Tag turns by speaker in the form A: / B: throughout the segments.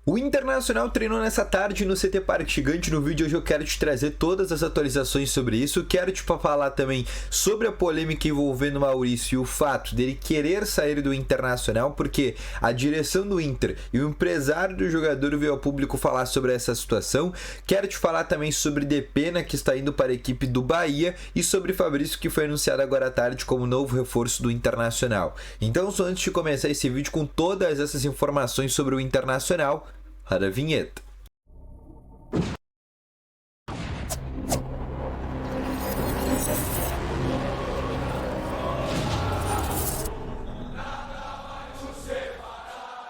A: O Internacional treinou nessa tarde no CT Parque Gigante. No vídeo hoje eu quero te trazer todas as atualizações sobre isso. Quero te falar também sobre a polêmica envolvendo o Maurício e o fato dele querer sair do Internacional, porque a direção do Inter e o empresário do jogador veio ao público falar sobre essa situação. Quero te falar também sobre Depena, que está indo para a equipe do Bahia, e sobre Fabrício, que foi anunciado agora à tarde como novo reforço do Internacional. Então, só antes de começar esse vídeo com todas essas informações sobre o Internacional, roda a vinheta.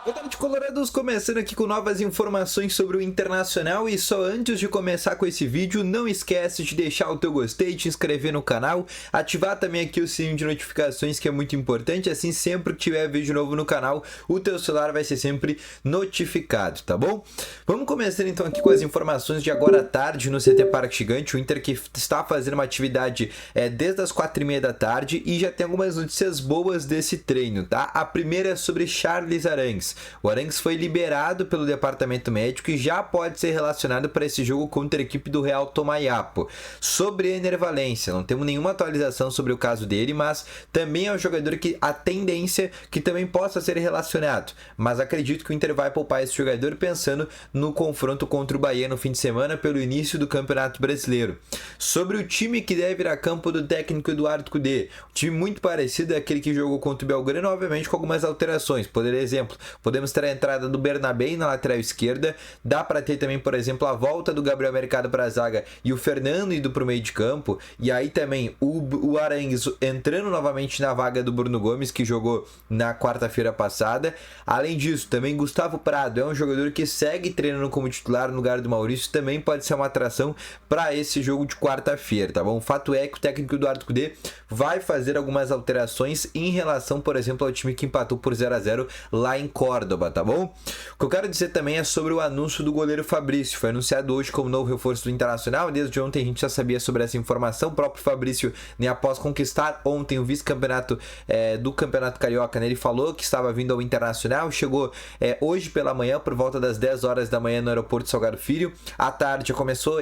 A: Boa tarde, colorados, começando aqui com novas informações sobre o Internacional. E só antes de começar com esse vídeo, não esquece de deixar o teu gostei, te inscrever no canal, ativar também aqui o sininho de notificações, que é muito importante. Assim, sempre que tiver vídeo novo no canal, o teu celular vai ser sempre notificado, tá bom? Vamos começando então aqui com as informações de agora à tarde no CT Parque Gigante. O Inter que está fazendo uma atividade desde as 4h30 da tarde, e já tem algumas notícias boas desse treino, tá? A primeira é sobre Charles Arangues. O Arangues foi liberado pelo departamento médico e já pode ser relacionado para esse jogo contra a equipe do Real Tomayapo. Sobre Ener Valencia, não temos nenhuma atualização sobre o caso dele, mas também é um jogador que a tendência que também possa ser relacionado. Mas acredito que o Inter vai poupar esse jogador pensando no confronto contra o Bahia no fim de semana pelo início do Campeonato Brasileiro. Sobre o time que deve ir a campo do técnico Eduardo Cudê, um time muito parecido àquele que jogou contra o Belgrano, obviamente com algumas alterações. Por exemplo, podemos ter a entrada do Bernabé na lateral esquerda, dá para ter também, por exemplo, a volta do Gabriel Mercado para a zaga e o Fernando indo para o meio de campo, e aí também o Arangues entrando novamente na vaga do Bruno Gomes, que jogou na quarta-feira passada. Além disso, também Gustavo Prado é um jogador que segue treinando como titular no lugar do Maurício, também pode ser uma atração para esse jogo de quarta-feira, tá bom? O fato é que o técnico Eduardo Cudê vai fazer algumas alterações em relação, por exemplo, ao time que empatou por 0-0 lá em Córdoba, tá bom? O que eu quero dizer também é sobre o anúncio do goleiro Fabrício. Foi anunciado hoje como novo reforço do Internacional. Desde ontem a gente já sabia sobre essa informação. O próprio Fabrício, né, após conquistar ontem o vice-campeonato do Campeonato Carioca, né, ele falou que estava vindo ao Internacional. Chegou hoje pela manhã, por volta das 10 horas da manhã, no aeroporto Salgado Filho. À tarde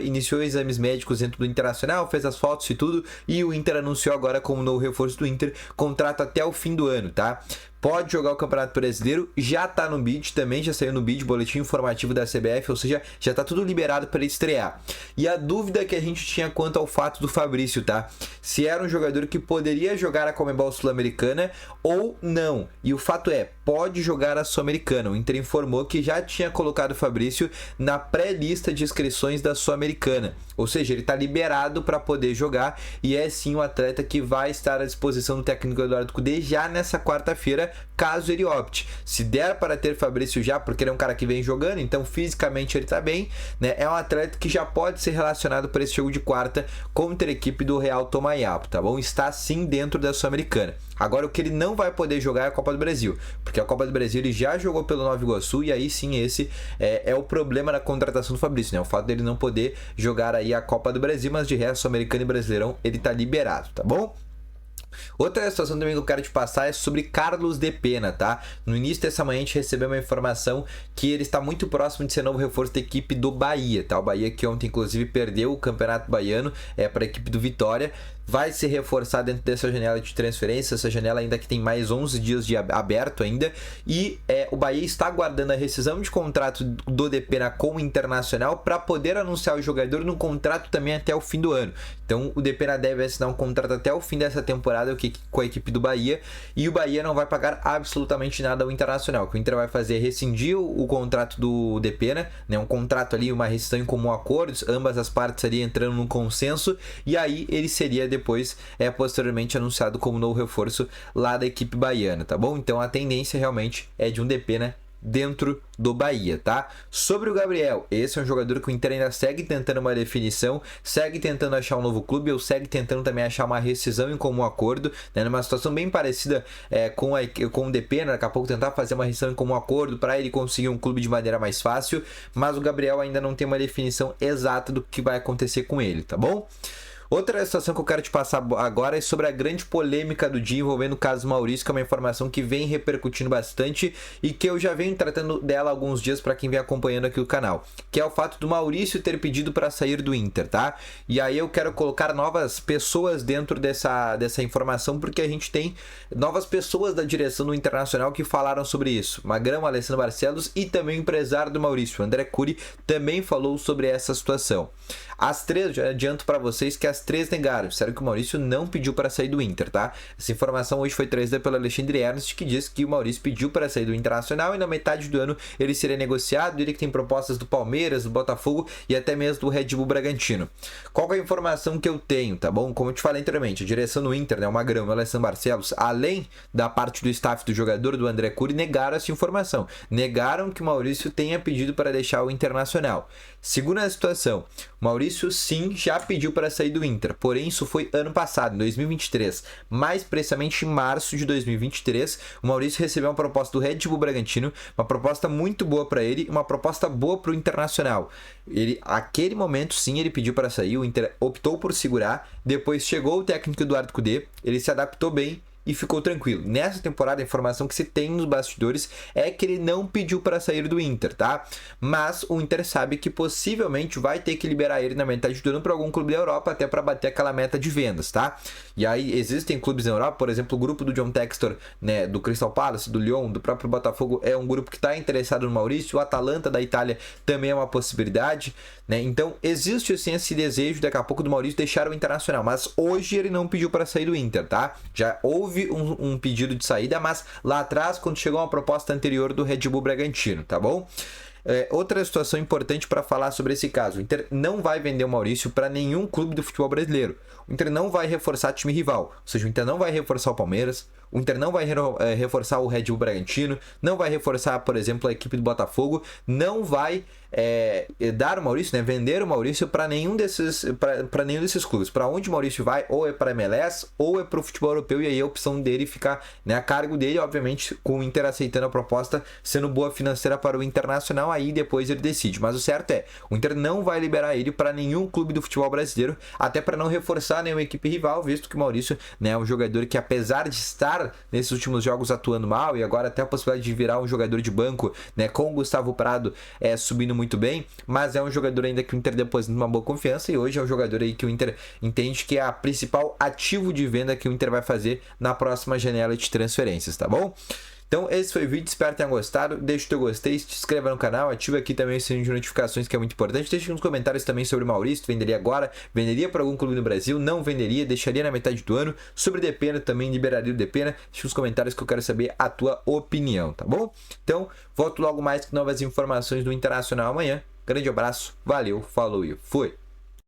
A: iniciou exames médicos dentro do Internacional, fez as fotos e tudo, e o Inter anunciou agora como novo reforço do Inter, contrato até o fim do ano, tá? Pode jogar o Campeonato Brasileiro, já tá no bid também, já saiu no bid, boletim informativo da CBF, ou seja, já tá tudo liberado para ele estrear. E a dúvida que a gente tinha quanto ao fato do Fabrício, tá? Se era um jogador que poderia jogar a Conmebol Sul-Americana ou não. E o fato é, pode jogar a Sul-Americana. O Inter informou que já tinha colocado o Fabrício na pré-lista de inscrições da Sul-Americana. Ou seja, ele tá liberado para poder jogar, e é sim o atleta que vai estar à disposição do técnico Eduardo Cudê já nessa quarta-feira, caso ele opte. Se der para ter Fabrício já, porque ele é um cara que vem jogando, então fisicamente ele tá bem, né? É um atleta que já pode ser relacionado para esse jogo de quarta contra a equipe do Real Tomayapo, tá bom? Está sim dentro da Sul-Americana. Agora, o que ele não vai poder jogar é a Copa do Brasil, porque a Copa do Brasil ele já jogou pelo Nova Iguaçu, e aí sim esse é o problema na contratação do Fabrício, né? O fato dele não poder jogar aí a Copa do Brasil, mas de resto, Sul-Americano e Brasileirão ele tá liberado, tá bom? Outra situação também que eu quero te passar é sobre Carlos Depena, tá? No início dessa manhã a gente recebeu uma informação que ele está muito próximo de ser novo reforço da equipe do Bahia, tá? O Bahia que ontem inclusive perdeu o Campeonato Baiano para a equipe do Vitória. Vai se reforçar dentro dessa janela de transferência, essa janela ainda que tem mais 11 dias de aberto ainda, e o Bahia está aguardando a rescisão de contrato do Depena com o Internacional para poder anunciar o jogador no contrato também até o fim do ano. Então o Depena deve assinar um contrato até o fim dessa temporada com a equipe do Bahia, e o Bahia não vai pagar absolutamente nada ao Internacional. O que o Inter vai fazer é rescindir o contrato do Depena, né, um contrato ali, uma rescisão em comum acordos, ambas as partes ali entrando num consenso, e aí ele seria depois posteriormente anunciado como novo reforço lá da equipe baiana, tá bom? Então a tendência realmente é de um Depena dentro do Bahia, tá? Sobre o Gabriel, esse é um jogador que o Inter ainda segue tentando uma definição, segue tentando achar um novo clube, ou segue tentando também achar uma rescisão em comum acordo, né? Numa situação bem parecida com o Depena, daqui a pouco tentar fazer uma rescisão em comum acordo para ele conseguir um clube de maneira mais fácil, mas o Gabriel ainda não tem uma definição exata do que vai acontecer com ele, tá bom? Outra situação que eu quero te passar agora é sobre a grande polêmica do dia envolvendo o caso Maurício, que é uma informação que vem repercutindo bastante e que eu já venho tratando dela há alguns dias para quem vem acompanhando aqui o canal, que é o fato do Maurício ter pedido para sair do Inter, tá? E aí eu quero colocar novas pessoas dentro dessa informação, porque a gente tem novas pessoas da direção do Internacional que falaram sobre isso. Magrão, Alessandro Barcelos e também o empresário do Maurício, André Cury, também falou sobre essa situação. As três, já adianto para vocês que as três negaram, disseram que o Maurício não pediu para sair do Inter, tá? Essa informação hoje foi trazida pelo Alexandre Ernst, que diz que o Maurício pediu para sair do Internacional e na metade do ano ele seria negociado. Ele que tem propostas do Palmeiras, do Botafogo e até mesmo do Red Bull Bragantino. Qual é a informação que eu tenho, tá bom? Como eu te falei anteriormente, a direção do Inter, né, o Magrão e o Alessandro Barcelos, além da parte do staff do jogador, do André Cury, negaram essa informação. Negaram que o Maurício tenha pedido para deixar o Internacional. Segundo a situação, o Maurício sim já pediu para sair do Inter, porém isso foi ano passado, em 2023. Mais precisamente em março de 2023, o Maurício recebeu uma proposta do Red Bull Bragantino, uma proposta muito boa para ele, uma proposta boa para o Internacional. Ele, naquele momento sim, ele pediu para sair, o Inter optou por segurar, depois chegou o técnico Eduardo Cudê, ele se adaptou bem e ficou tranquilo. Nessa temporada, a informação que se tem nos bastidores é que ele não pediu para sair do Inter, tá? Mas o Inter sabe que possivelmente vai ter que liberar ele na metade do ano para algum clube da Europa, até para bater aquela meta de vendas, tá? E aí existem clubes na Europa, por exemplo, o grupo do John Textor, né, do Crystal Palace, do Lyon, do próprio Botafogo, é um grupo que está interessado no Maurício. O Atalanta da Itália também é uma possibilidade, né? Então existe assim esse desejo daqui a pouco do Maurício deixar o Internacional, mas hoje ele não pediu para sair do Inter, tá? Já houve um pedido de saída, mas lá atrás, quando chegou uma proposta anterior do Red Bull Bragantino, tá bom? Outra situação importante para falar sobre esse caso: o Inter não vai vender o Maurício para nenhum clube do futebol brasileiro. O Inter não vai reforçar time rival, ou seja, o Inter não vai reforçar o Palmeiras, o Inter não vai reforçar o Red Bull Bragantino, não vai reforçar, por exemplo, a equipe do Botafogo, não vai dar o Maurício, né, vender o Maurício para nenhum desses clubes. Para onde o Maurício vai, ou é para MLS ou é para o futebol europeu, e aí a opção dele fica, né, a cargo dele, obviamente, com o Inter aceitando a proposta, sendo boa financeira para o Internacional, aí depois ele decide. Mas o certo é, o Inter não vai liberar ele para nenhum clube do futebol brasileiro, até para não reforçar nenhuma equipe rival, visto que o Maurício, né, é um jogador que, apesar de estar nesses últimos jogos atuando mal, e agora até a possibilidade de virar um jogador de banco, né, com o Gustavo Prado subindo muito bem, mas é um jogador ainda que o Inter deposita uma boa confiança, e hoje é um jogador aí que o Inter entende que é a principal ativo de venda que o Inter vai fazer na próxima janela de transferências, tá bom? Então esse foi o vídeo, espero que tenham gostado. Deixa o teu gostei, se inscreva no canal, ativa aqui também o sininho de notificações, que é muito importante. Deixa nos comentários também sobre o Maurício, venderia agora, venderia para algum clube no Brasil, não venderia, deixaria na metade do ano. Sobre o Depena, também liberaria o Depena. Deixa nos comentários que eu quero saber a tua opinião, tá bom? Então, volto logo mais com novas informações do Internacional amanhã. Grande abraço, valeu, falou e fui!